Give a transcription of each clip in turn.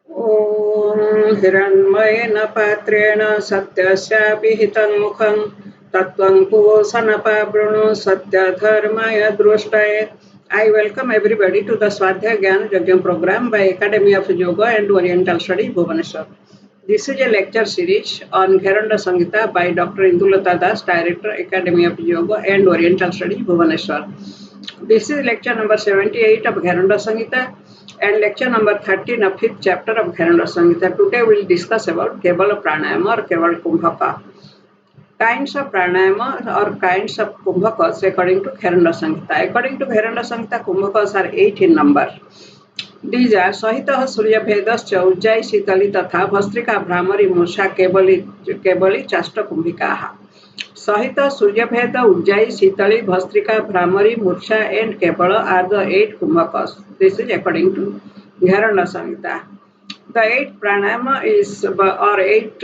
ॐ हिरण्मयेन पात्रेण सत्यस्याभिहितं मुखं तत्त्वं कुवोसनपावृणु सत्यधर्माय दृष्टये. I welcome everybody to the Swadhyaya Gyan Yajna program by Academy of Yoga and Oriental Study, Bhubaneswar. This is a lecture series on Gheranda Samhita by Dr. Indulata Das, Director, Academy of Yoga and Oriental Study, Bhubaneswar. This is lecture number 78 of Gheranda Samhita and lecture number 13 of 5th chapter of Gheranda Samhita. Today we will discuss about Kevala Pranayama or Kevala Kumbhaka. Kinds of pranayama or kinds of kumbhakas according to Gheranda Samhita. According to Gheranda Samhita, kumbhakas are 8 in number. These are Sahitah Surya Vedascha Ujjai Sitali Tatha Bhastrika Brahmari Musha Kebali Chasta Kumbhikaha. Sahita, Suryabheda, Ujjayi, Sitali, Bhastrika, Brahmari, Mursha and Kevala are the 8 Kumbhakas. This is according to Gheranda Samhita. The 8th pranayama is or 8th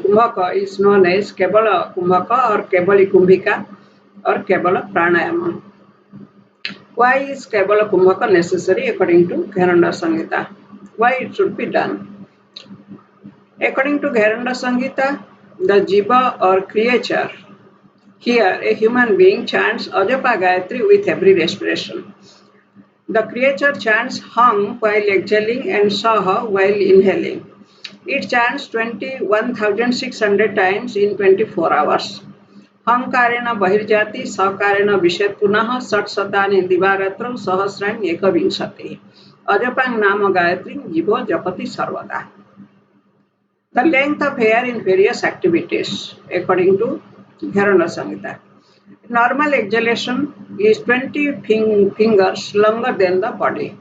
Kumbhaka is known as Kevala Kumbhaka or Kebali Kumbhika or Kevala Pranayama. Why is Kevala Kumbhaka necessary according to Gheranda Samhita? Why it should be done? According to Gheranda Samhita, the jiva or creature, here a human being chants Ajapa Gayatri with every respiration. The creature chants Hum while exhaling and Saha while inhaling. It chants 21,600 times in 24 hours. Hamkarena Bahirjati, Sakarena Vishet Punaha, Sat Satani Divaratram, Sahasran Ekavinshati. Ajapang Nama Gayatri, Jivo Japati Sarvada. The length of hair in various activities, according to Gheranda Samhita. Normal exhalation is 20 fingers longer than the body.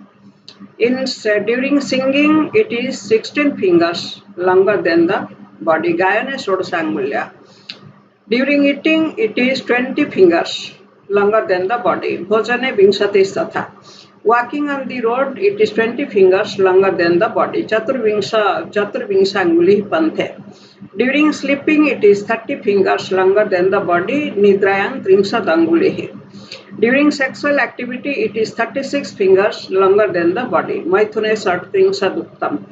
During singing, it is 16 fingers longer than the body. Gayane Sodasangulya. During eating, it is 20 fingers longer than the body. Bhojane Vinshati Satha. Walking on the road, it is 20 fingers longer than the body. Chaturvingsha Anguli Panthe. During sleeping, it is 30 fingers longer than the body. Nidrayang Trimsat Angulihi. During sexual activity, it is 36 fingers longer than the body. Maithune Sat Trimsat Uttam.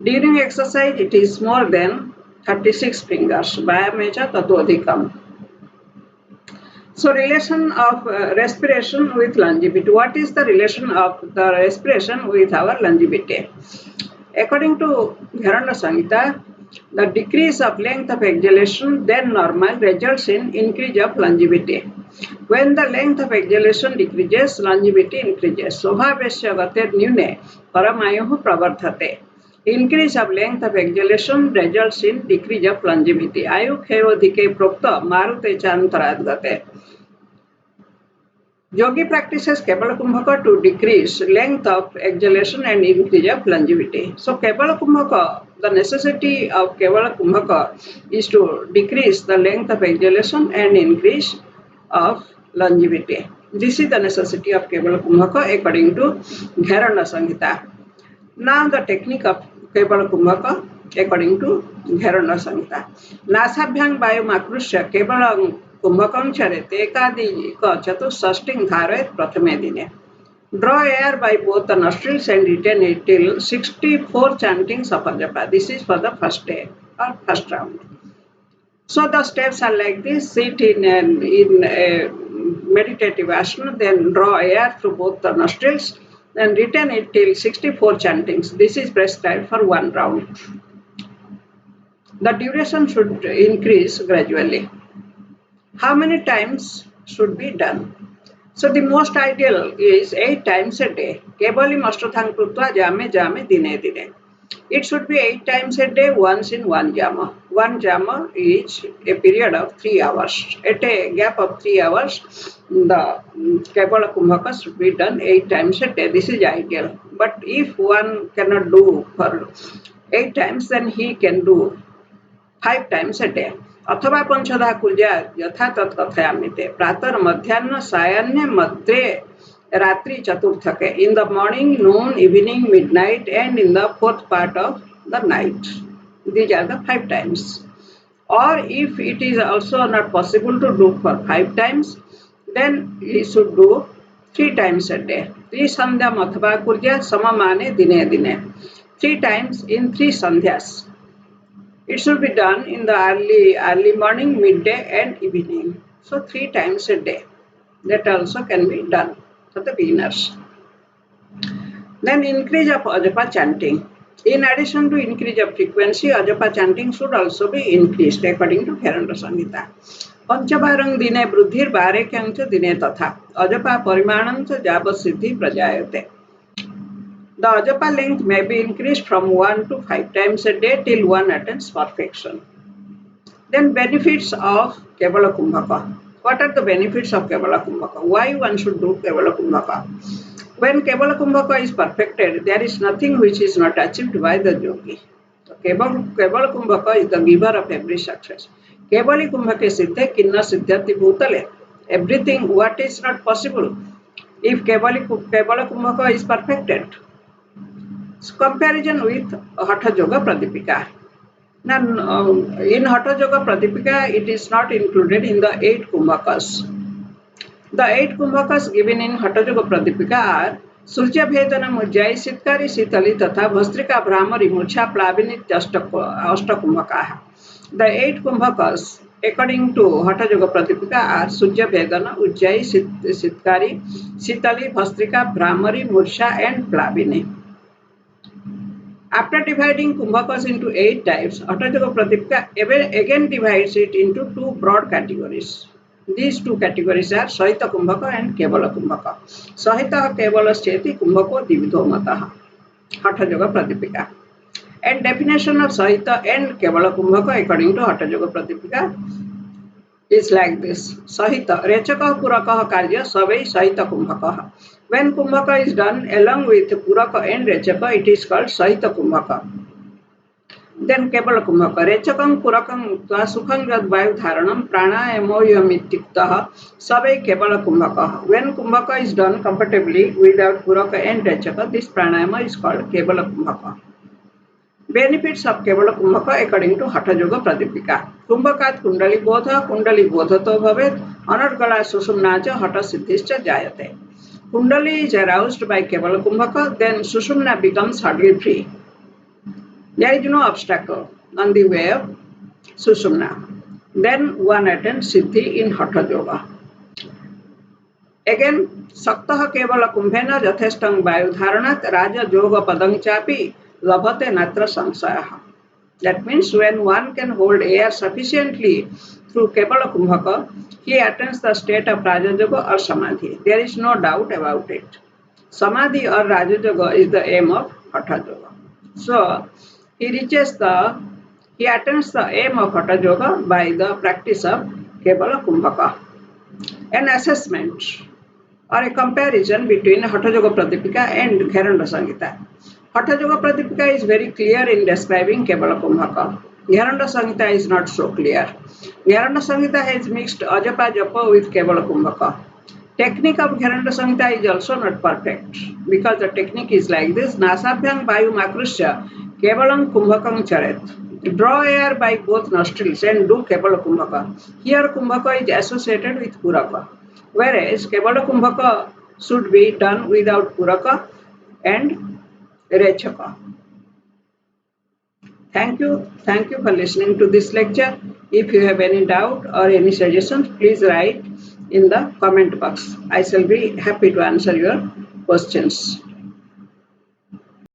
During exercise, it is more than 36 fingers. Vayamecha Tatodhikam. So relation of respiration with longevity. What is the relation of the respiration with our longevity? According to Gheranda Samhita, the decrease of length of exhalation then normal results in increase of longevity. When the length of exhalation decreases, longevity increases. Sobhavesya gater nyune paramayuhu pravardhate. Increase of length of exhalation results in decrease of longevity. Ayu khevodike prokta marute chantarad gate. Yogi practices Kevala Kumbhaka to decrease length of exhalation and increase of longevity. So Kevala Kumbhaka, the necessity of Kevala Kumbhaka is to decrease the length of exhalation and increase of longevity. This is the necessity of Kevala Kumbhaka according to Gheranda Samhita. Now the technique of Kevala Kumbhaka according to Gheranda Samhita. Nasabhyang Vayumakrusya Kevala Kumbhakam Charete Ekadika Chatusashting Dharet Prathame Dine. Draw air by both the nostrils and retain it till 64 chantings of Japa. This is for the first day or first round. So the steps are like this: sit in a meditative asana, then draw air through both the nostrils, then retain it till 64 chantings. This is prescribed for one round. The duration should increase gradually. How many times should be done? So the most ideal is 8 times a day. Kebali Mastathang Krutva Jame Jame Dine Dine. It should be 8 times a day, once in one jama. One jama is a period of 3 hours. At a gap of 3 hours, the Kevala Kumbhaka should be done 8 times a day. This is ideal. But if one cannot do for 8 times, then he can do 5 times a day. अथवा पंचधा कुर्या यथा तत्कथयामिते प्रातः मध्याह्न सायाह्न मध्ये रात्रि चतुर्थके in the morning, noon, evening, midnight and in the fourth part of the night. These are the 5 times. Or if it is also not possible to do for 5 times, then he should do 3 times a day. Trisandhyam athava kurya samamane dine dine. 3 times in 3 sandhyas. It should be done in the early morning, midday, and evening. So 3 times a day. That also can be done for the beginners. Then increase of ajapa chanting. In addition to increase of frequency, ajapa chanting should also be increased according to Gheranda Samhita. पंचवारं दिने वृद्धिर बारेक्यांच दिने तथा अजपा परिमाणं च यावत् सिद्धि प्रजायते. The ajapa length may be increased from 1 to 5 times a day till one attains perfection. Then benefits of Kevala Kumbhaka. What are the benefits of Kevala Kumbhaka? Why one should do Kevala Kumbhaka? When Kevala Kumbhaka is perfected, there is nothing which is not achieved by the yogi. So Kevala Kumbhaka is the giver of every success. Kevali Kumbhake Siddhe Kinna Siddhyati Bhutale. Everything what is not possible if Kevala Kumbhaka is perfected. So comparison with Hatha Yoga Pradipika. Now, in Hatha Yoga Pradipika, it is not included in the 8 Kumbhakas. The 8 Kumbhakas given in Hatha Yoga Pradipika are Surya Bhedana Mujjai Sitkari Sitali Tatha Bhastrika Brahmari Murcha Plavini Ashta Kumbhaka. The 8 Kumbhakas according to Hatha Yoga Pradipika are Surya Bhedana, Ujjai, Sitkari, Sitali, Bhastrika, Brahmari, Murcha and Plavini. After dividing Kumbhakas into 8 types, Hatha Yoga Pradipika again divides it into 2 broad categories. These 2 categories are Sahita Kumbhaka and Kevala Kumbhaka. Sahita Kevala Cheti Kumbhako Dividho Mataha. Hatha Yoga Pradipika. And definition of Sahita and Kevala Kumbhaka according to Hatha Yoga Pradipika is like this. Sahita, Rechaka Puraka Karya Savai Sahita Kumbhaka. When Kumbhaka is done along with Puraka and Rechaka, it is called Sahita Kumbhaka. Then Kevala Kumbhaka. Rechakam Purakam Mukta Sukham Rad Vayu Dharanam Prana Emoyamitiktaha Savai Kevala Kumbhaka. When Kumbhaka is done comfortably without Puraka and Rechaka, this pranayama is called Kevala Kumbhaka. Benefits of Kevala Kumbhaka according to Hatha Yoga Pradipika. Kumbhakat Kundali Bodhato Bhavet Anargala Susumnacha Hatha Siddhischa Jayate. Kundali is aroused by Kevala Kumbhaka, then Susumna becomes hardly free. There is no obstacle on the way of Susumna. Then one attains Siddhi in Hatha Yoga. Again, Saktaha Kevala Kumbhena Jathestang Vayudharanat Raja Yoga Padang Chapi Labhate Natra Samsayaha. That means when one can hold air sufficiently through Kevala Kumbhaka, he attains the state of Raja Yoga or Samadhi. There is no doubt about it. Samadhi or Raja Yoga is the aim of Hatha Yoga. So, he attains the aim of Hatha Yoga by the practice of Kevala Kumbhaka. An assessment or a comparison between Hatha Yoga Pradipika and Gheranda Samhita. Hatha Yoga Pradipika is very clear in describing Kevala Kumbhaka. Gheranda Samhita is not so clear. Gheranda Samhita has mixed Ajapa Japa with Kevala Kumbhaka. Technique of Gheranda Samhita is also not perfect because the technique is like this. Nasabhyang Vayu Makrusya Kevalam Kumbhakam Charet. Draw air by both nostrils and do Kevala Kumbhaka. Here Kumbhaka is associated with Puraka, whereas Kevala Kumbhaka should be done without Puraka and Rechaka. Thank you for listening to this lecture. If you have any doubt or any suggestions, please write in the comment box. I shall be happy to answer your questions.